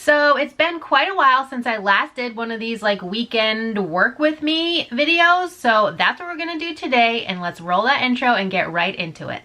So it's been quite a while since I last did one of these like weekend work with me videos. So that's what we're gonna do today, and let's roll that intro and get right into it.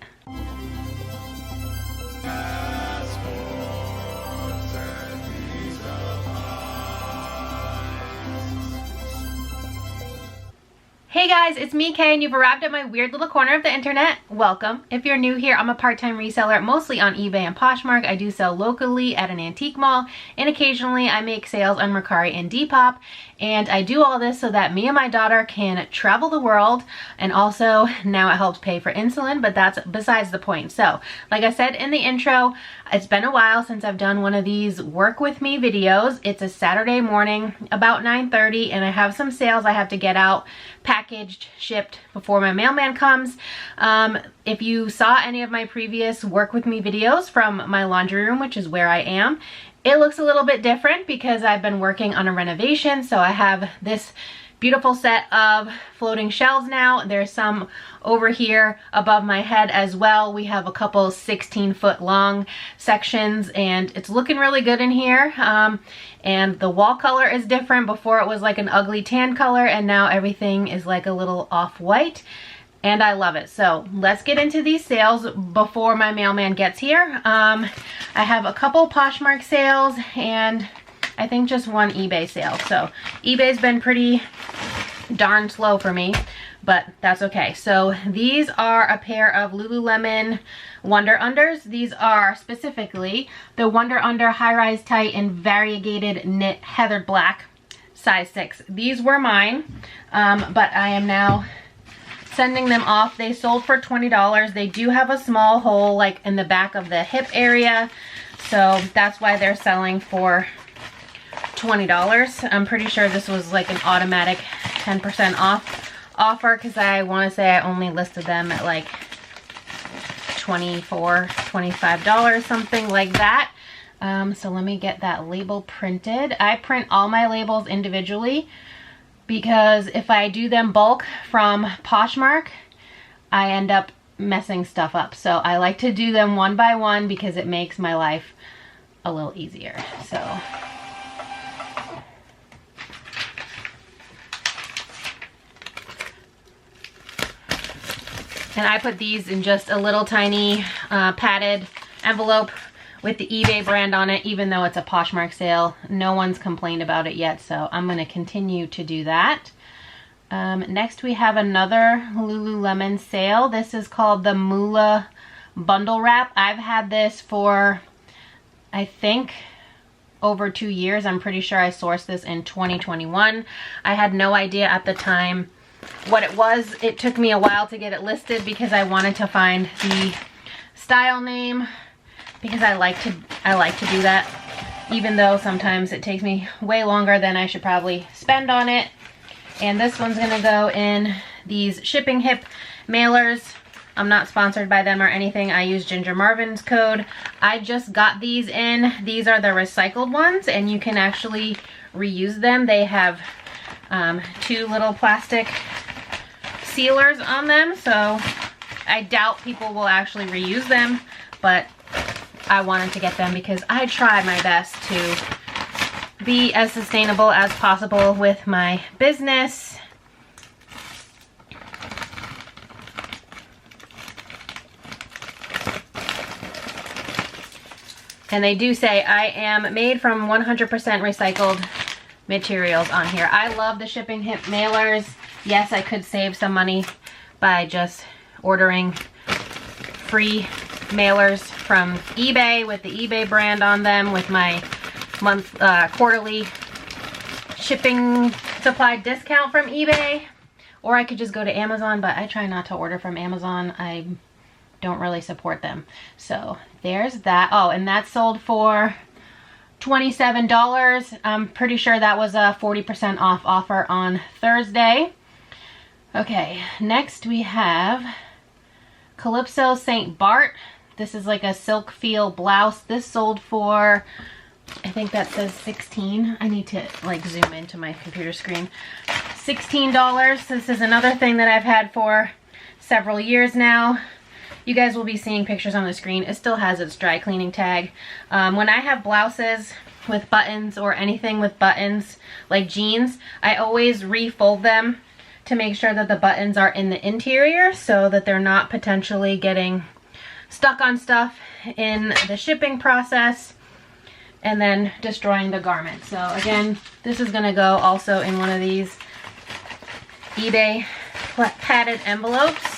Hey guys, it's me, Kay, and you've arrived at my weird little corner of the internet. Welcome. If you're new here, I'm a part-time reseller, mostly on eBay and Poshmark. I do sell locally at an antique mall, and occasionally I make sales on Mercari and Depop. And I do all this so that me and my daughter can travel the world, and also now it helps pay for insulin, but that's besides the point. So, like I said in the intro, it's been a while since I've done one of these work with me videos. It's a Saturday morning, about 9:30, and I have some sales I have to get out, packaged, shipped before my mailman comes. If you saw any of my previous work with me videos from my laundry room, which is where I am, it looks a little bit different because I've been working on a renovation. So I have this beautiful set of floating shelves now. There's some over here above my head as well. We have a couple 16-foot long sections, and it's looking really good in here. And the wall color is different. Before it was like an ugly tan color, and now everything is like a little off-white, and I love it. So let's get into these sales before my mailman gets here. I have a couple Poshmark sales and I think just one eBay sale. So eBay's been pretty darn slow for me, but that's okay. So these are a pair of Lululemon Wonder Unders. These are specifically the Wonder Under High Rise Tight in Variegated Knit Heathered Black, size 6. These were mine, but I am now sending them off. They sold for $20. They do have a small hole like in the back of the hip area, so that's why they're selling for $20. I'm pretty sure this was like an automatic 10% off offer, because I want to say I only listed them at like $24, $25, something like that. So let me get that label printed. I print all my labels individually because if I do them bulk from Poshmark, I end up messing stuff up. So I like to do them one by one because it makes my life a little easier. So and I put these in just a little tiny padded envelope with the eBay brand on it, even though it's a Poshmark sale. No one's complained about it yet, so I'm going to continue to do that. Next we have another Lululemon sale. This is called the Moolah Bundle Wrap. I've had this for, I think, over 2 years. I'm pretty sure I sourced this in 2021. I had no idea at the time what it was. It took me a while to get it listed because I wanted to find the style name, because I like to do that, even though sometimes it takes me way longer than I should probably spend on it. And this one's gonna go in these shipping hip mailers. I'm not sponsored by them or anything. I use Ginger Marvin's code. I just got these in. These are the recycled ones, and you can actually reuse them. They have 2 little plastic sealers on them, so I doubt people will actually reuse them, but I wanted to get them because I try my best to be as sustainable as possible with my business. And they do say I am made from 100% recycled materials on here. I love the shipping hip mailers. Yes, I could save some money by just ordering free mailers from eBay with the eBay brand on them with my quarterly shipping supply discount from eBay. Or I could just go to Amazon, but I try not to order from Amazon. I don't really support them. So there's that. Oh, and that sold for $27. I'm pretty sure that was a 40% off offer on Thursday. Okay, next we have Calypso St. Bart. This is like a silk feel blouse. This sold for, I think that says 16. I need to like zoom into my computer screen. $16. This is another thing that I've had for several years now. You guys will be seeing pictures on the screen. It still has its dry cleaning tag. When I have blouses with buttons or anything with buttons like jeans, I always refold them to make sure that the buttons are in the interior so that they're not potentially getting stuck on stuff in the shipping process and then destroying the garment. So again, this is gonna go also in one of these eBay padded envelopes.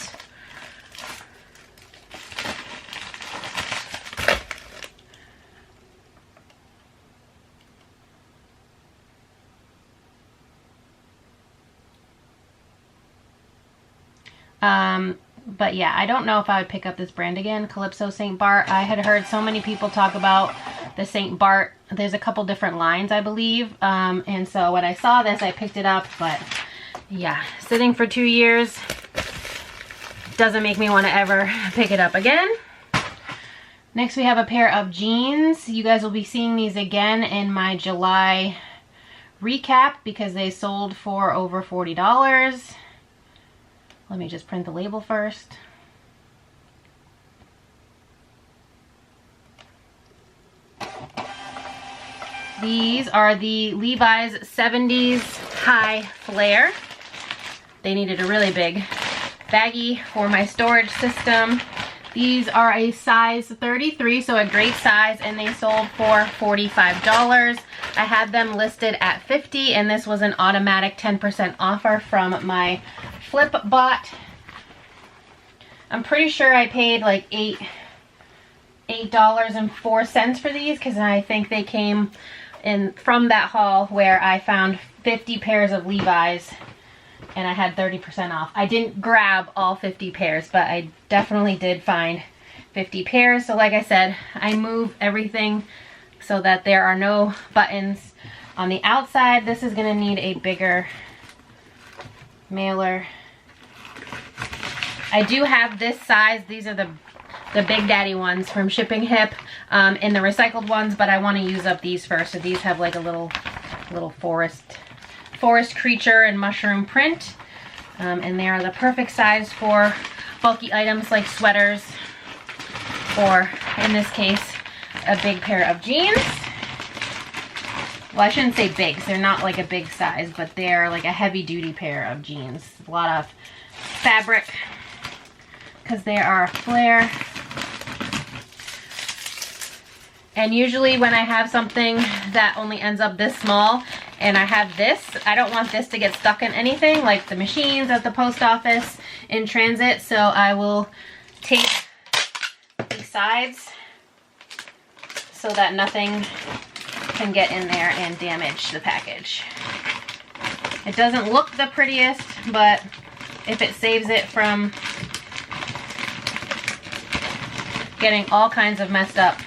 But yeah, I don't know if I would pick up this brand again, Calypso St. Bart. I had heard so many people talk about the St. Bart. There's a couple different lines, I believe. And so when I saw this, I picked it up. But yeah, sitting for 2 years doesn't make me want to ever pick it up again. Next, we have a pair of jeans. You guys will be seeing these again in my July recap because they sold for over $40. Let me just print the label first. These are the Levi's 70s High Flare. They needed a really big baggie for my storage system. These are a size 33, so a great size, and they sold for $45. I had them listed at $50, and this was an automatic 10% offer from my Flip bot. I'm pretty sure I paid like $8.04 for these because I think they came in from that haul where I found 50 pairs of Levi's and I had 30% off. I didn't grab all 50 pairs, but I definitely did find 50 pairs. So like I said, I move everything so that there are no buttons on the outside. This is gonna need a bigger mailer. I do have this size. These are the Big Daddy ones from Shipping Hip in the recycled ones, but I want to use up these first. So these have like a little forest creature and mushroom print, and they are the perfect size for bulky items like sweaters, or in this case, a big pair of jeans. Well, I shouldn't say big, 'cause they're not like a big size, but they're like a heavy duty pair of jeans. A lot of fabric, because they are a flare. And usually when I have something that only ends up this small and I have this, I don't want this to get stuck in anything like the machines at the post office in transit. So I will tape the sides so that nothing can get in there and damage the package. It doesn't look the prettiest, but if it saves it from getting all kinds of messed up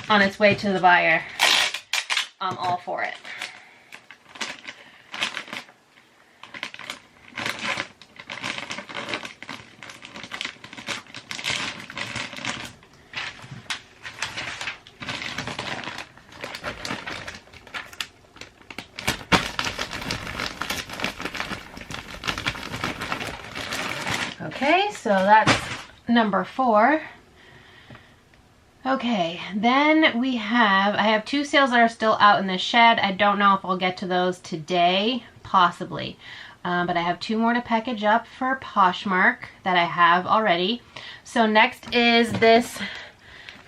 on its way to the buyer, I'm all for it. Okay, so that's number 4. Okay, then I have 2 sales that are still out in the shed. I don't know if I'll get to those today, possibly. But I have 2 more to package up for Poshmark that I have already. So next is this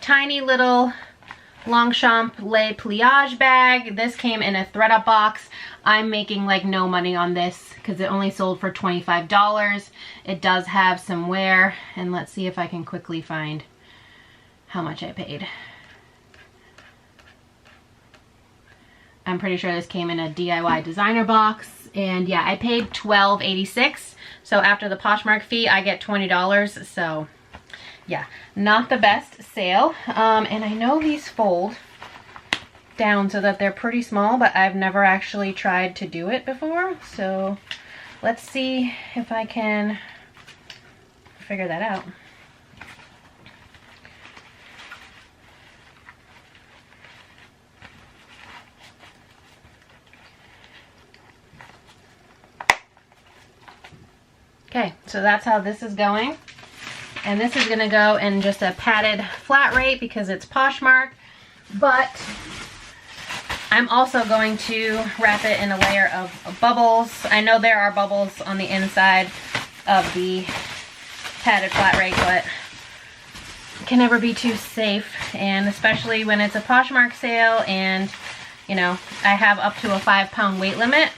tiny little Longchamp Le Pliage bag. This came in a thredUP box. I'm making like no money on this because it only sold for $25. It does have some wear, and let's see if I can quickly find how much I paid. I'm pretty sure this came in a DIY designer box, and yeah, I paid $12.86. So after the Poshmark fee, I get $20. So yeah, not the best sale. And I know these fold down so that they're pretty small, but I've never actually tried to do it before. So let's see if I can figure that out. Okay, so that's how this is going. And this is gonna go in just a padded flat rate because it's Poshmark. But I'm also going to wrap it in a layer of bubbles. I know there are bubbles on the inside of the padded flat rate, but it can never be too safe, and especially when it's a Poshmark sale and, you know, I have up to a 5-pound weight limit.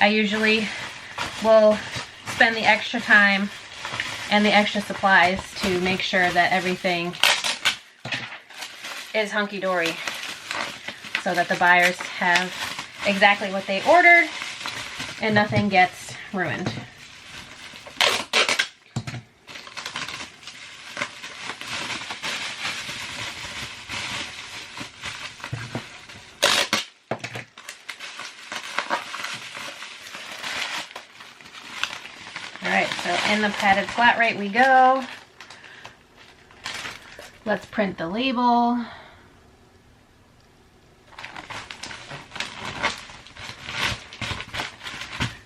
I usually will spend the extra time and the extra supplies to make sure that everything is hunky-dory so that the buyers have exactly what they ordered and nothing gets ruined. Alright, so in the padded flat rate we go. Let's print the label.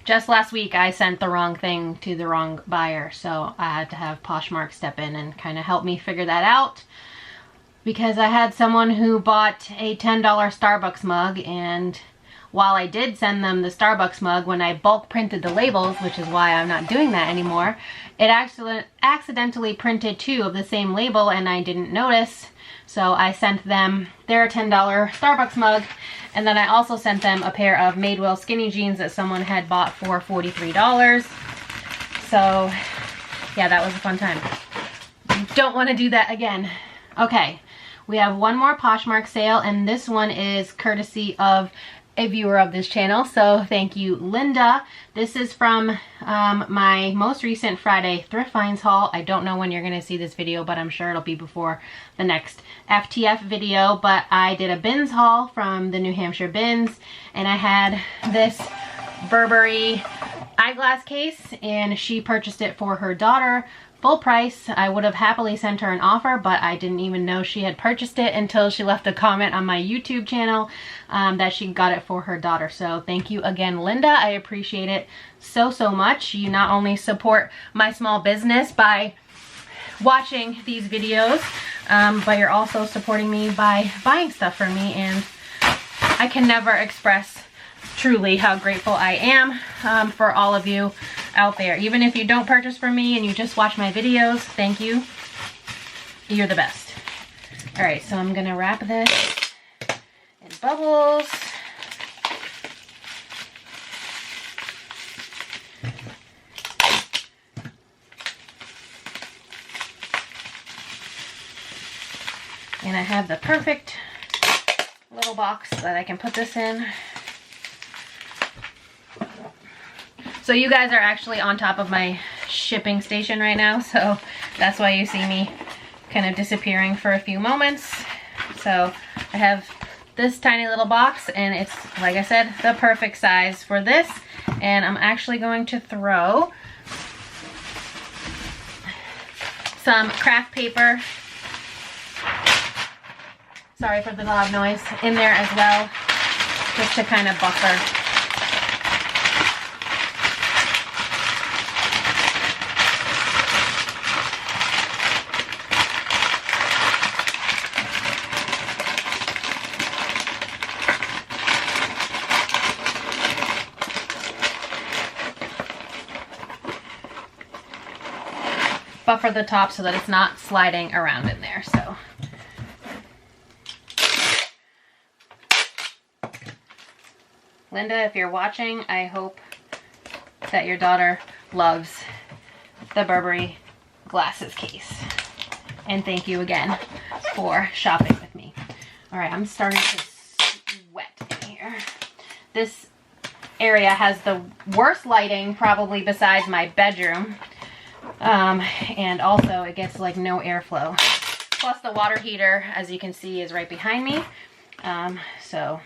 Just last week I sent the wrong thing to the wrong buyer, so I had to have Poshmark step in and kind of help me figure that out, because I had someone who bought a $10 Starbucks mug, and while I did send them the Starbucks mug, when I bulk printed the labels, which is why I'm not doing that anymore, it actually accidentally printed 2 of the same label and I didn't notice. So I sent them their $10 Starbucks mug, and then I also sent them a pair of Madewell skinny jeans that someone had bought for $43. So yeah, that was a fun time. Don't want to do that again. Okay, we have one more Poshmark sale, and this one is courtesy of a viewer of this channel, so thank you, Linda. This is from my most recent Friday thrift finds haul. I don't know when you're going to see this video, but I'm sure it'll be before the next FTF video. But I did a bins haul from the New Hampshire bins, and I had this Burberry eyeglass case, and she purchased it for her daughter. Full price. I would have happily sent her an offer, but I didn't even know she had purchased it until she left a comment on my YouTube channel that she got it for her daughter. So thank you again, Linda. I appreciate it so much. You not only support my small business by watching these videos, but you're also supporting me by buying stuff for me, and I can never express truly how grateful I am for all of you out there. Even if you don't purchase from me and you just watch my videos, thank you. You're the best. Alright, so I'm gonna wrap this in bubbles. And I have the perfect little box that I can put this in. So you guys are actually on top of my shipping station right now, so that's why you see me kind of disappearing for a few moments. So I have this tiny little box, and it's, like I said, the perfect size for this. And I'm actually going to throw some craft paper, sorry for the loud noise, in there as well, just to kind of buffer. Buffer the top so that it's not sliding around in there. So Linda, if you're watching, I hope that your daughter loves the Burberry glasses case. And thank you again for shopping with me. All right, I'm starting to sweat in here. This area has the worst lighting probably besides my bedroom. And also it gets like no airflow. Plus the water heater, as you can see, is right behind me. So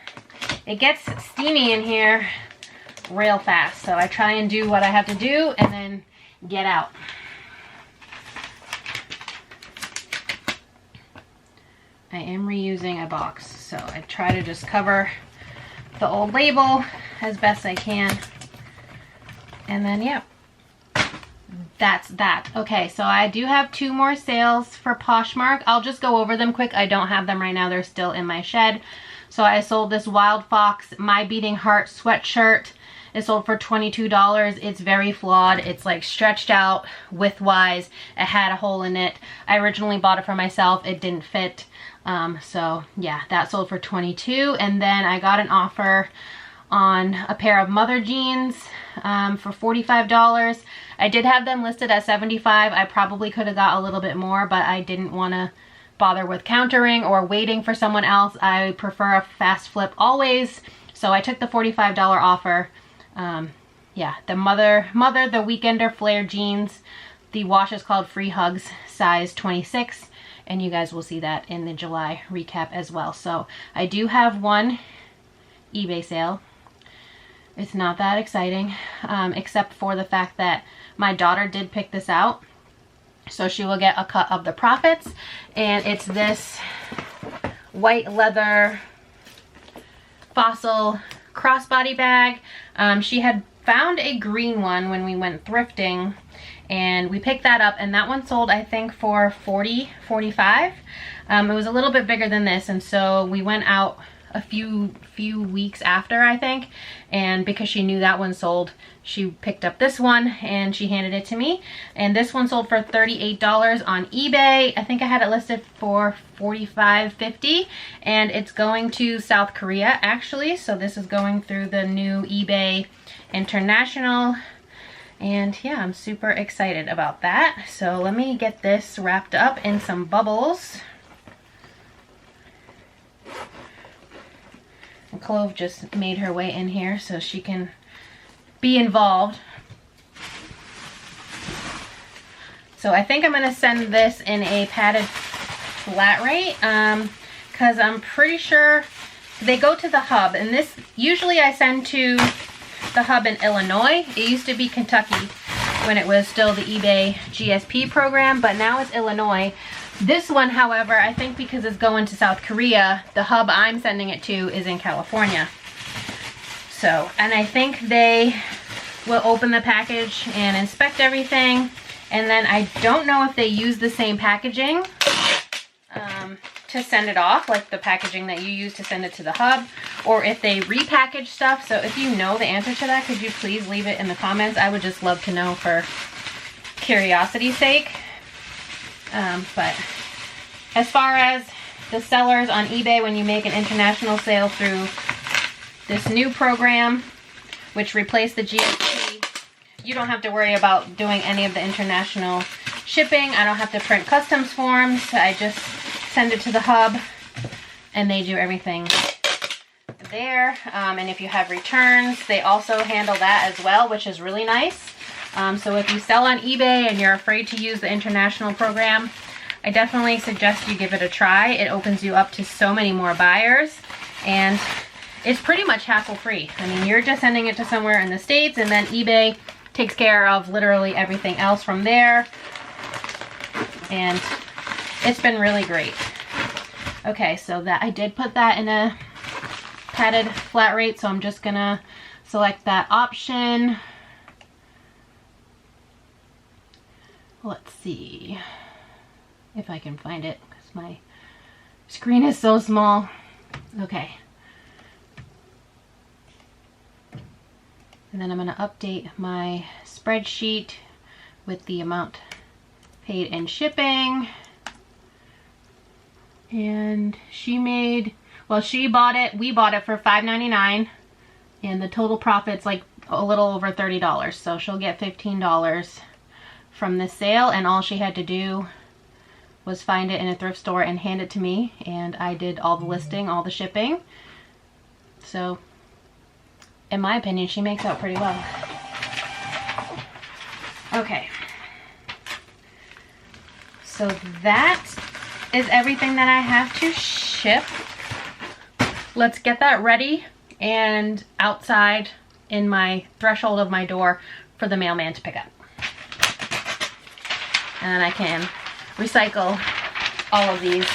it gets steamy in here real fast. So I try and do what I have to do and then get out. I am reusing a box, so I try to just cover the old label as best I can. And then, yeah. That's that. Okay, so I do have 2 more sales for Poshmark. I'll just go over them quick. I don't have them right now. They're still in my shed. So I sold this Wild Fox My Beating Heart sweatshirt. It sold for $22. It's very flawed. It's like stretched out widthwise. It had a hole in it. I originally bought it for myself. It didn't fit. So yeah, that sold for $22. And then I got an offer on a pair of mother jeans for $45. I did have them listed at $75. I probably could have got a little bit more, but I didn't want to bother with countering or waiting for someone else. I prefer a fast flip always. So I took the $45 offer. Yeah, the mother the Weekender flare jeans. The wash is called Free Hugs, size 26. And you guys will see that in the July recap as well. So I do have one eBay sale. It's not that exciting, except for the fact that my daughter did pick this out. So she will get a cut of the profits. And it's this white leather Fossil crossbody bag. She had found a green one when we went thrifting, and we picked that up, and that one sold I think for $45. It was a little bit bigger than this, and so we went out a few weeks after, I think, and because she knew that one sold, she picked up this one and she handed it to me. And this one sold for $38 on eBay. I think I had it listed for $45.50, and it's going to South Korea actually. So this is going through the new eBay International, and yeah, I'm super excited about that. So let me get this wrapped up in some bubbles. And Clove just made her way in here so she can be involved. So I think I'm going to send this in a padded flat rate, because I'm pretty sure they go to the hub, and this usually I send to the hub in Illinois. It used to be Kentucky when it was still the eBay GSP program, but now it's Illinois. This one, however, I think because it's going to South Korea, the hub I'm sending it to is in California. So, and I think they will open the package and inspect everything. And then I don't know if they use the same packaging to send it off, like the packaging that you use to send it to the hub, or if they repackage stuff. So if you know the answer to that, could you please leave it in the comments? I would just love to know for curiosity's sake. But as far as the sellers on eBay, when you make an international sale through this new program, which replaced the GSP, you don't have to worry about doing any of the international shipping. I don't have to print customs forms. I just send it to the hub and they do everything there. And if you have returns, they also handle that as well, which is really nice. So if you sell on eBay and you're afraid to use the international program, I definitely suggest you give it a try. It opens you up to so many more buyers, and it's pretty much hassle-free. I mean, you're just sending it to somewhere in the States, and then eBay takes care of literally everything else from there. And it's been really great. Okay, so that I did put that in a padded flat rate, so I'm just gonna select that option. Let's see if I can find it because my screen is so small. Okay. And then I'm going to update my spreadsheet with the amount paid in shipping. And she made, well, she bought it, we bought it for $5.99, and the total profit's like a little over $30. So she'll get $15 from this sale, and all she had to do was find it in a thrift store and hand it to me, and I did all the listing, all the shipping. So in my opinion, she makes out pretty well. Okay, so that is everything that I have to ship. Let's get that ready and outside in my threshold of my door for the mailman to pick up. And I can recycle all of these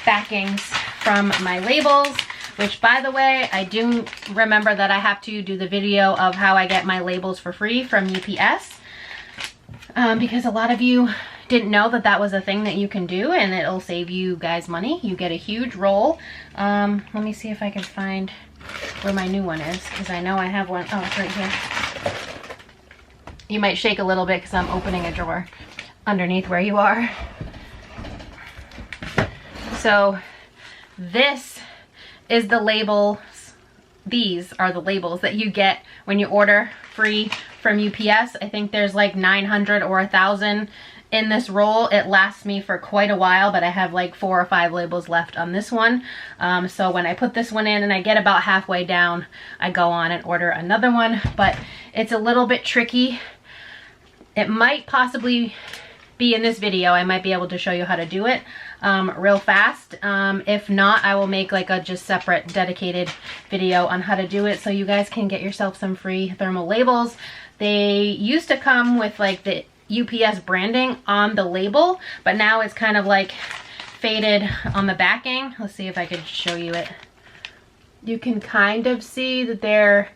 backings from my labels, which, by the way, I do remember that I have to do the video of how I get my labels for free from UPS, because a lot of you didn't know that that was a thing that you can do, and it'll save you guys money. You get a huge roll. Let me see if I can find where my new one is, because I know I have one. Oh, it's right here. You might shake a little bit because I'm opening a drawer underneath where you are. So this is the labels. These are the labels that you get when you order free from UPS. I think there's like 900 or 1,000 in this roll. It lasts me for quite a while, but I have like 4 or 5 labels left on this one. So when I put this one in and I get about halfway down, I go on and order another one, but it's a little bit tricky. It might possibly be in this video. I might be able to show you how to do it real fast. If not, I will make like a just separate dedicated video on how to do it so you guys can get yourself some free thermal labels. They used to come with like the UPS branding on the label, but now it's kind of like faded on the backing. Let's see if I could show you it. You can kind of see that there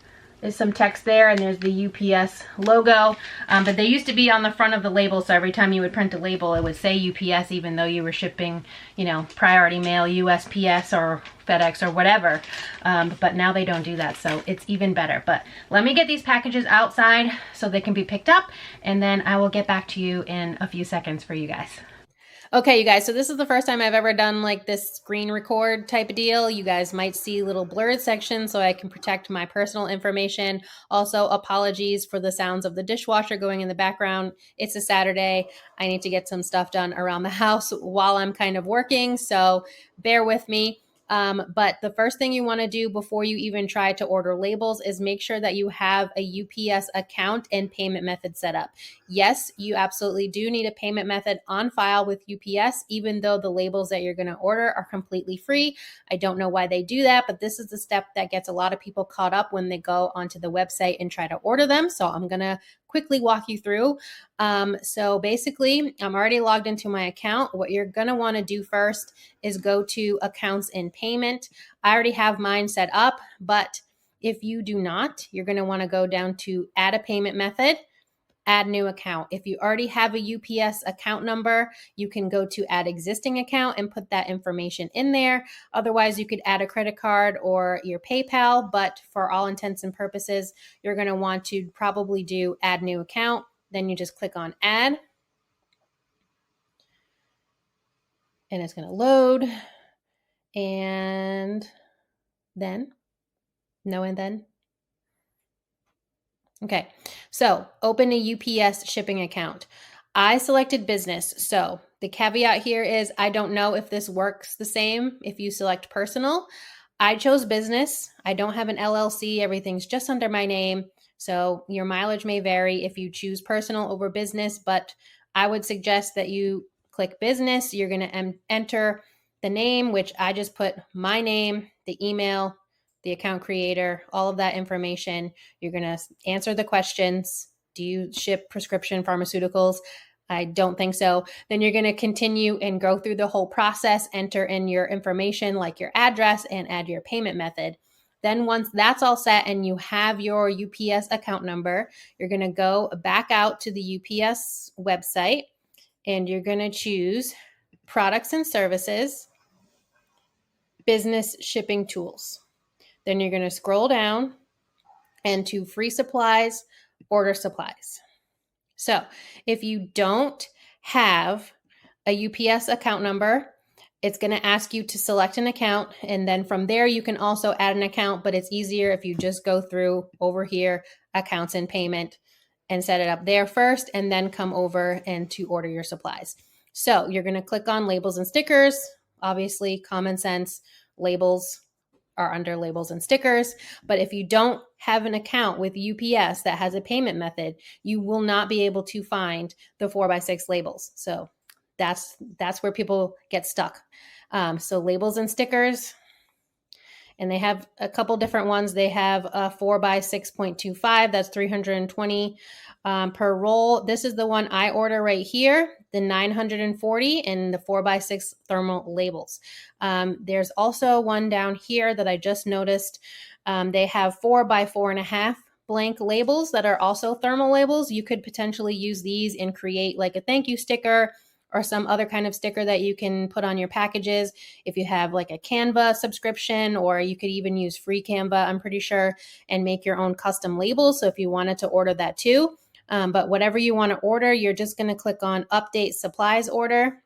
is some text there, and there's the UPS logo, but they used to be on the front of the label, so every time you would print a label it would say UPS, even though you were shipping, you know, priority mail, USPS or FedEx or whatever. But now they don't do that, so it's even better. But let me get these packages outside so they can be picked up, and then I will get back to you in a few seconds for you guys. Okay, you guys, so this is the first time I've ever done like this screen record type of deal. You guys might see little blurred sections so I can protect my personal information. Also, apologies for the sounds of the dishwasher going in the background. It's a Saturday. I need to get some stuff done around the house while I'm kind of working, so bear with me. But the first thing you want to do before you even try to order labels is make sure that you have a UPS account and payment method set up. Yes, you absolutely do need a payment method on file with UPS, even though the labels that you're going to order are completely free. I don't know why they do that, but this is the step that gets a lot of people caught up when they go onto the website and try to order them. So I'm going to quickly walk you through. So basically, I'm already logged into my account. What you're going to want to do first is go to accounts and payment. I already have mine set up, but if you do not, you're going to want to go down to add a payment method, add new account. If you already have a UPS account number, you can go to add existing account and put that information in there. Otherwise, you could add a credit card or your PayPal, but for all intents and purposes, you're going to want to probably do add new account. Then you just click on add, and it's going to load, and then, no, and then. Okay, so open a UPS shipping account. I selected business, so the caveat here is I don't know if this works the same if you select personal. I chose business. I don't have an LLC. Everything's just under my name. So your mileage may vary if you choose personal over business, but I would suggest that you click business. You're going to enter the name, which I just put my name, the email, the account creator, all of that information. You're going to answer the questions. Do you ship prescription pharmaceuticals? I don't think so. Then you're going to continue and go through the whole process, enter in your information like your address and add your payment method. Then once that's all set and you have your UPS account number, you're going to go back out to the UPS website and you're going to choose products and services, business shipping tools. Then you're going to scroll down and to free supplies, order supplies. So if you don't have a UPS account number, it's going to ask you to select an account. And then from there, you can also add an account, but it's easier if you just go through over here, accounts and payment, and set it up there first, and then come over and to order your supplies. So you're going to click on labels and stickers. Obviously, common sense, labels are under labels and stickers. But if you don't have an account with UPS that has a payment method, you will not be able to find the 4x6 labels. So that's where people get stuck. So labels and stickers, and they have a couple different ones. They have a 4x6.25, that's 320 per roll. This is the one I order right here, the 940 and the 4x6 thermal labels. There's also one down here that I just noticed. They have 4x4.5 blank labels that are also thermal labels. You could potentially use these and create like a thank you sticker or some other kind of sticker that you can put on your packages. If you have like a Canva subscription, or you could even use free Canva, I'm pretty sure, and make your own custom labels. So if you wanted to order that too, but whatever you want to order, you're just going to click on update supplies order,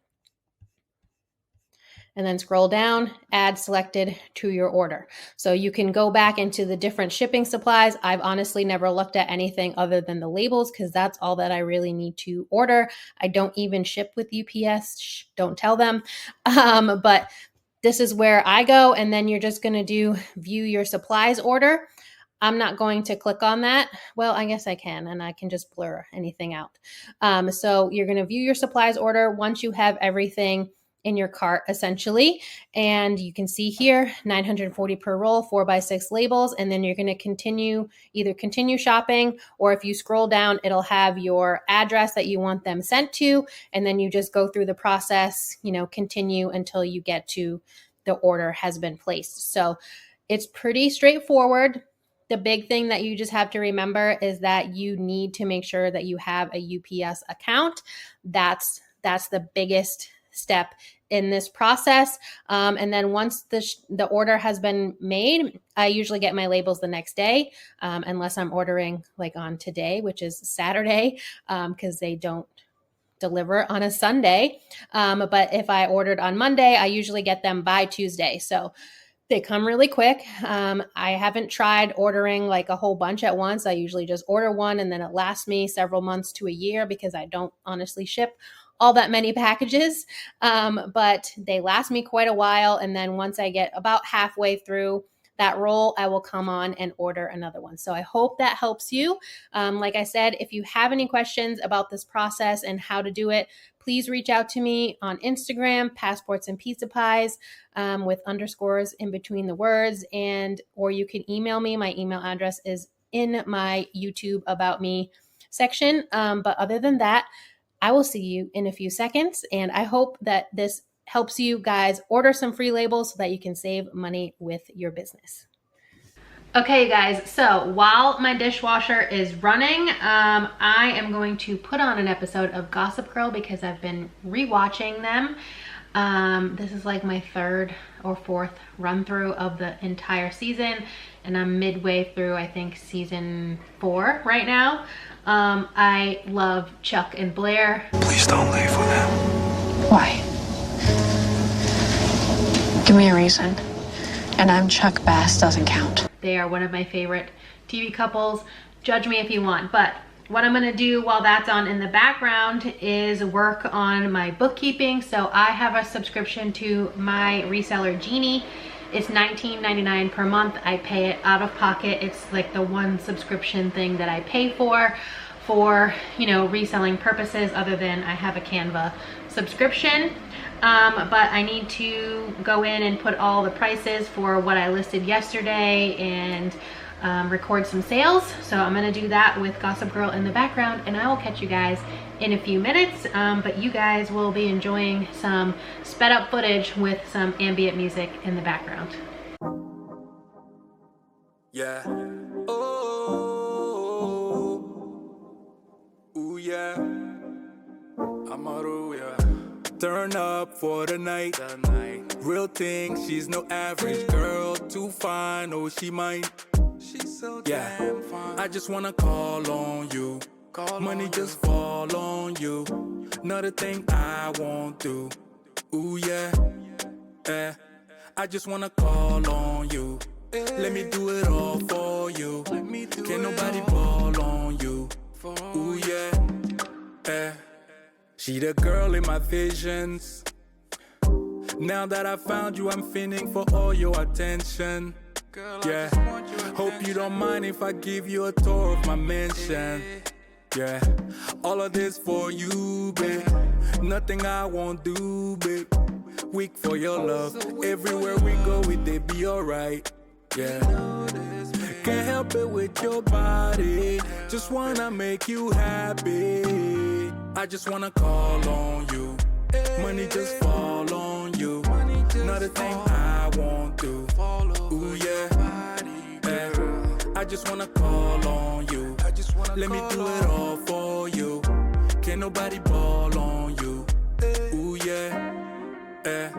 and then scroll down, add selected to your order. So you can go back into the different shipping supplies. I've honestly never looked at anything other than the labels, because that's all that I really need to order. I don't even ship with UPS. Shh, don't tell them. But this is where I go, and then you're just going to do view your supplies order. I'm not going to click on that. Well, I guess I can, and I can just blur anything out. So you're going to view your supplies order once you have everything in your cart, essentially. And you can see here, $940 per roll, 4x6 labels. And then you're going to either continue shopping, or if you scroll down, it'll have your address that you want them sent to. And then you just go through the process, continue until you get to the order has been placed. So it's pretty straightforward. The big thing that you just have to remember is that you need to make sure that you have a UPS account. That's the biggest step in this process. And then once the order has been made, I usually get my labels the next day, unless I'm ordering like on today, which is Saturday, because they don't deliver on a Sunday. But if I ordered on Monday, I usually get them by Tuesday. So they come really quick. I haven't tried ordering like a whole bunch at once. I usually just order one, and then it lasts me several months to a year, because I don't honestly ship all that many packages. But they last me quite a while. And then once I get about halfway through that roll, I will come on and order another one. So I hope that helps you. Like I said, if you have any questions about this process and how to do it, please reach out to me on Instagram, Passports and Pizza Pies, with underscores in between the words, or you can email me. My email address is in my YouTube About Me section. But other than that, I will see you in a few seconds, and I hope that this helps you guys order some free labels so that you can save money with your business. Okay guys, so while my dishwasher is running, I am going to put on an episode of Gossip Girl, because I've been rewatching them. This is like my third or fourth run through of the entire season, and I'm midway through, I think, season 4 right now. I love Chuck and Blair. Please don't leave with him. Why? Give me a reason. And I'm Chuck Bass doesn't count. They are one of my favorite TV couples. Judge me if you want. But what I'm gonna do while that's on in the background is work on my bookkeeping. So I have a subscription to my reseller Genie. It's $19.99 per month. I pay it out of pocket. It's like the one subscription thing that I pay for reselling purposes, other than I have a Canva subscription. But I need to go in and put all the prices for what I listed yesterday and record some sales. So I'm gonna do that with Gossip Girl in the background, and I will catch you guys in a few minutes. But you guys will be enjoying some sped up footage with some ambient music in the background. Yeah. Ooh, yeah. Amaru, yeah. Turn up for the night. Real thing, she's no average girl. Too fine, oh, she mine. She's so damn fine. I just wanna call on you. Money just fall on you. Another thing I won't do. Ooh, yeah. I just wanna call on you. Let me do it all for you. Can't nobody ball on you. Ooh, yeah. She the girl in my visions. Now that I found you, I'm feeling for all your attention. Yeah. Hope you don't mind if I give you a tour of my mansion. Yeah. All of this for you, babe. Nothing I won't do, babe. Weak for your love. Everywhere we go, they be alright. Yeah. Can't help it with your body. Just wanna make you happy. I just wanna call on you. Money just fall on you. Another thing I won't do. Ooh, yeah. I just wanna call on you. Let me do it all for you. Can't nobody ball on you. yeah, yeah.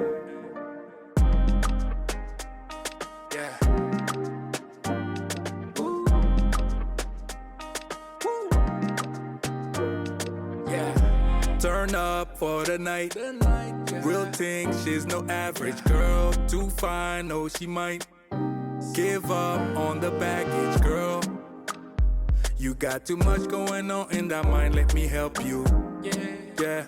Turn up for the night. Real thing, she's no average girl. Too fine, no, she might give up on the baggage, girl. You got too much going on in that mind. Let me help you. Yeah.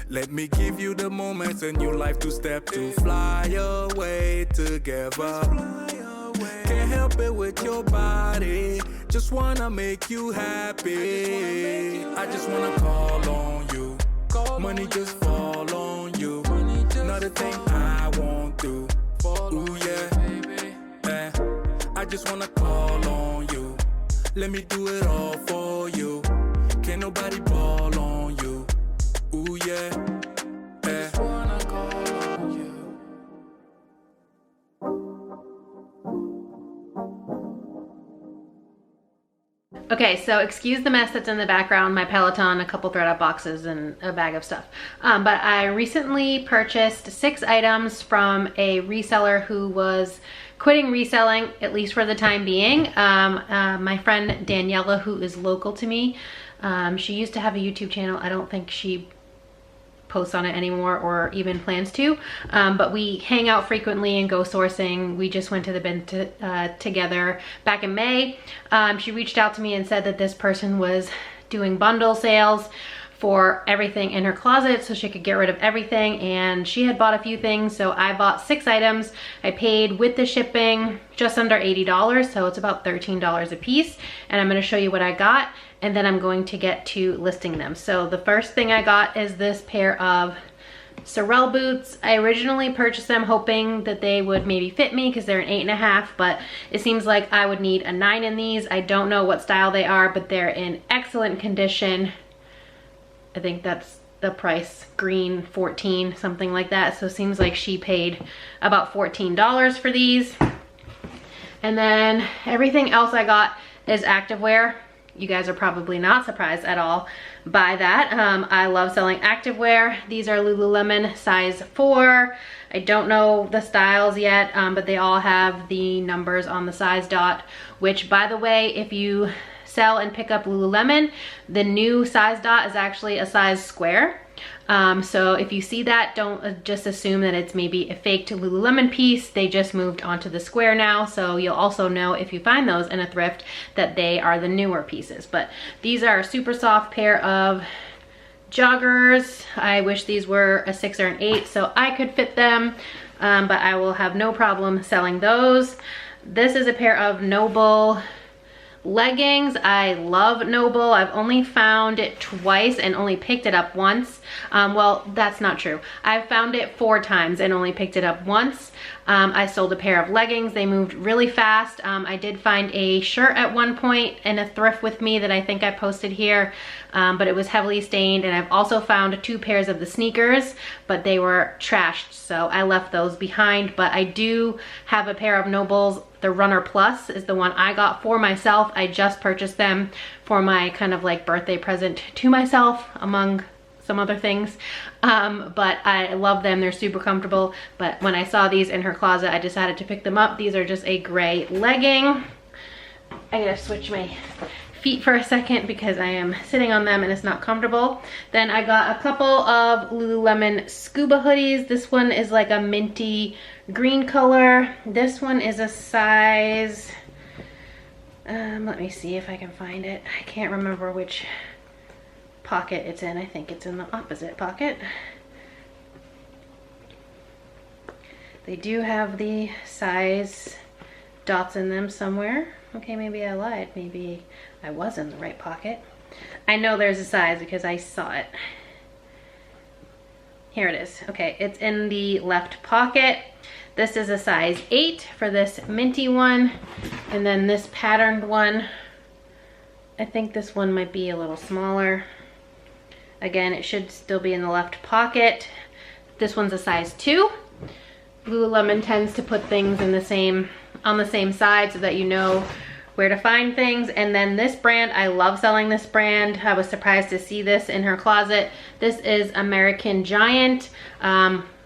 Let me give you the moments in your life to step to. Fly away together. Can't help it with your body. Just wanna make you happy. I just wanna call on you. Money just fall on you. Not a thing I won't do. Ooh yeah. I just wanna call on you. Let me do it all for you. Can't nobody ball on you. Ooh yeah. Just wanna call on you. Okay, so excuse the mess that's in the background, my Peloton, a couple thread up boxes, and a bag of stuff. But I recently purchased 6 items from a reseller who was quitting reselling, at least for the time being. My friend Daniela, who is local to me, she used to have a YouTube channel. I don't think she posts on it anymore or even plans to, but we hang out frequently and go sourcing. We just went to the bin together back in May. She reached out to me and said that this person was doing bundle sales for everything in her closet so she could get rid of everything, and she had bought a few things, so I bought 6 items. I paid with the shipping just under $80, so it's about $13 a piece, and I'm going to show you what I got, and then I'm going to get to listing them. So the first thing I got is this pair of Sorel boots. I originally purchased them hoping that they would maybe fit me because they're an 8.5, but it seems like I would need a 9 in these. I don't know what style they are, but they're in excellent condition. I think that's the price, green, 14, something like that. So it seems like she paid about $14 for these. And then everything else I got is activewear. You guys are probably not surprised at all by that. I love selling activewear. These are Lululemon size 4. I don't know the styles yet, but they all have the numbers on the size dot, which, by the way, if you sell and pick up Lululemon, the new size dot is actually a size square. So if you see that, don't just assume that it's maybe a faked Lululemon piece. They just moved onto the square now, so you'll also know if you find those in a thrift that they are the newer pieces. But these are a super soft pair of joggers. I wish these were a 6 or an 8 so I could fit them, but I will have no problem selling those. This is a pair of Noble leggings. I love Noble. I've only found it twice and only picked it up once. Well, that's not true. I've found it 4 times and only picked it up once. I sold a pair of leggings. They moved really fast. I did find a shirt at one point in a thrift with me that I think I posted here, but it was heavily stained. And I've also found 2 pairs of the sneakers, but they were trashed, so I left those behind. But I do have a pair of Nobles. The Runner Plus is the one I got for myself. I just purchased them for my kind of like birthday present to myself, among some other things. But I love them. They're super comfortable. But when I saw these in her closet, I decided to pick them up. These are just a gray legging. I gotta switch my feet for a second because I am sitting on them and it's not comfortable. Then I got a couple of Lululemon scuba hoodies. This one is like a minty green color. This one is a size, let me see if I can find it. I can't remember which pocket it's in. I think it's in the opposite pocket. They do have the size dots in them somewhere. Okay, maybe I lied. Maybe I was in the right pocket. I know there's a size because I saw it. Here it is. Okay, it's in the left pocket. This is a size 8 for this minty one. And then this patterned one, I think this one might be a little smaller. Again, it should still be in the left pocket. This one's a size 2. Lululemon tends to put things in the same, on the same side so that you know where to find things. And then this brand, I love selling this brand. I was surprised to see this in her closet. This is American Giant.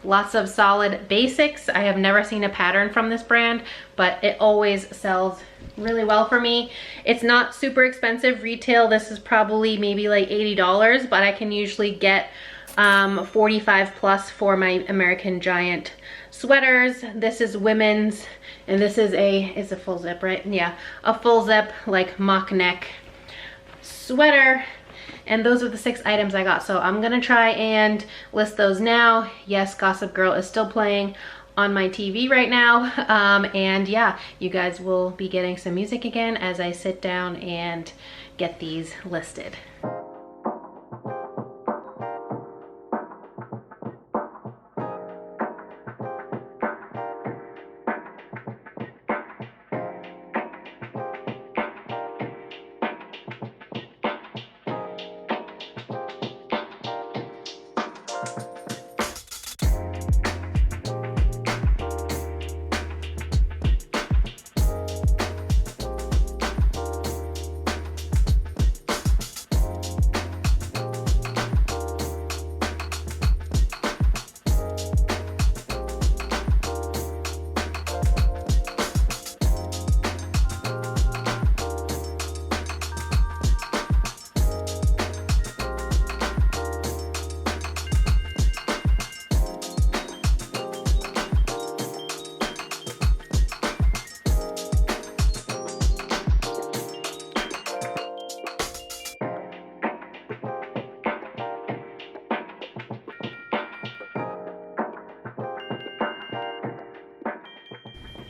Lots of solid basics. I have never seen a pattern from this brand, but it always sells really well for me. It's not super expensive retail. This is probably maybe like $80, but I can usually get 45 plus for my American Giant sweaters. This is women's, and this is it's a full zip, right? Yeah, a full zip like mock neck sweater. And those are the 6 items I got. So I'm gonna try and list those now. Yes, Gossip Girl is still playing on my TV right now. And yeah, you guys will be getting some music again as I sit down and get these listed.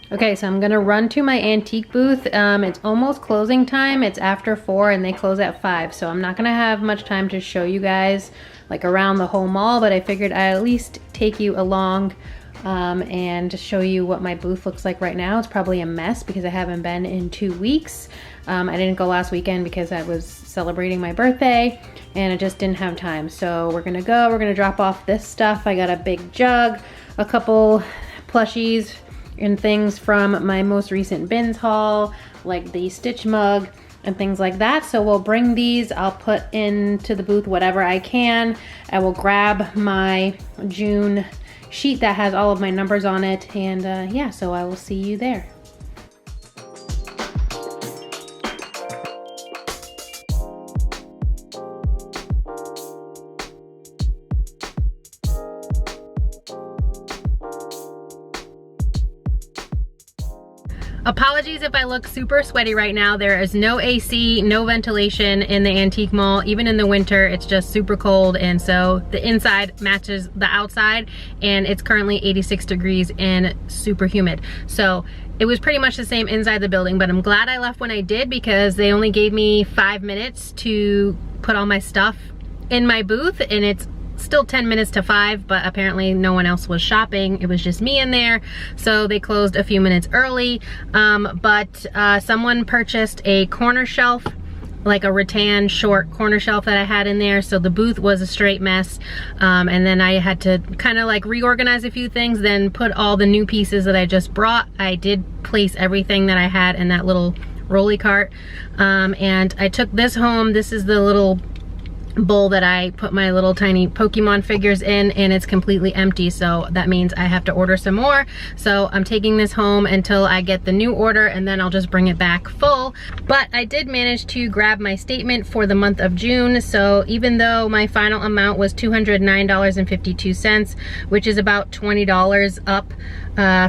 Okay, so I'm gonna run to my antique booth. It's almost closing time. It's after 4 and they close at 5. So I'm not gonna have much time to show you guys like around the whole mall, but I figured I'd at least take you along and show you what my booth looks like right now. It's probably a mess because I haven't been in 2 weeks. I didn't go last weekend because I was celebrating my birthday and I just didn't have time. So we're gonna drop off this stuff. I got a big jug, a couple plushies, and things from my most recent bins haul, like the Stitch mug and things like that. So we'll bring these, I'll put into the booth whatever I can. I will grab my June sheet that has all of my numbers on it, and yeah, so I will see you there. Apologies if I look super sweaty right now. There is no AC, no ventilation in the antique mall. Even in the winter, it's just super cold, and so the inside matches the outside, and it's currently 86 degrees and super humid. So it was pretty much the same inside the building, but I'm glad I left when I did because they only gave me 5 minutes to put all my stuff in my booth, and it's still 10 minutes to 5, but apparently no one else was shopping. It was just me in there, so they closed a few minutes early. But someone purchased a corner shelf, like a rattan short corner shelf that I had in there, so the booth was a straight mess. And then I had to kind of like reorganize a few things, then put all the new pieces that I just brought. I did place everything that I had in that little rolly cart, and I took this home. This is the little bowl that I put my little tiny Pokemon figures in, and it's completely empty, so that means I have to order some more. So I'm taking this home until I get the new order, and then I'll just bring it back full. But I did manage to grab my statement for the month of June, so even though my final amount was $209.52, which is about $20 up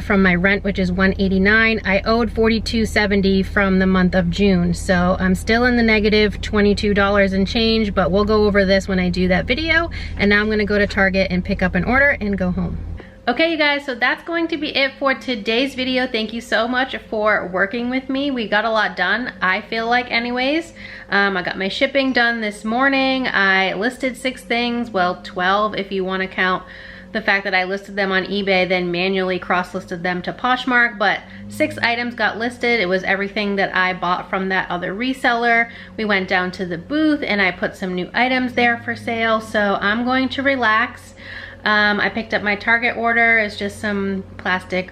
from my rent, which is $189, I owed $42.70 from the month of June. So I'm still in the negative $22 and change, but we'll go over this when I do that video. And now I'm gonna go to Target and pick up an order and go home. Okay, you guys, so that's going to be it for today's video. Thank you so much for working with me. We got a lot done, I feel like, anyways. I got my shipping done this morning. I listed 6 things, well, 12 if you want to count the fact that I listed them on eBay, then manually cross-listed them to Poshmark, but 6 items got listed. It was everything that I bought from that other reseller. We went down to the booth and I put some new items there for sale, so I'm going to relax. I picked up my Target order. It's just some plastic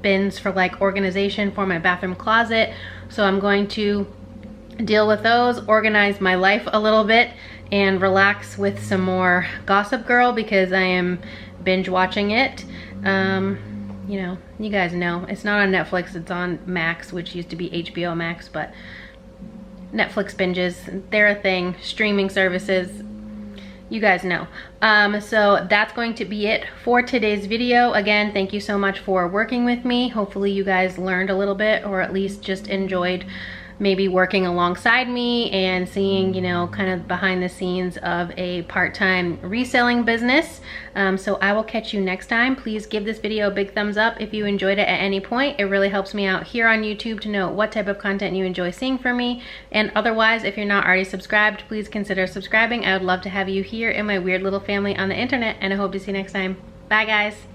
bins for like organization for my bathroom closet. So I'm going to deal with those, organize my life a little bit, and relax with some more Gossip Girl because I am binge watching it. You know, you guys know it's not on Netflix, it's on Max, which used to be HBO Max, but Netflix binges, they're a thing. Streaming services, you guys know. So that's going to be it for today's video. Again, thank you so much for working with me. Hopefully you guys learned a little bit, or at least just enjoyed maybe working alongside me and seeing, you know, kind of behind the scenes of a part-time reselling business. So I will catch you next time. Please give this video a big thumbs up if you enjoyed it at any point. It really helps me out here on YouTube to know what type of content you enjoy seeing from me. And otherwise, if you're not already subscribed, please consider subscribing. I would love to have you here in my weird little family on the internet, and I hope to see you next time. Bye guys.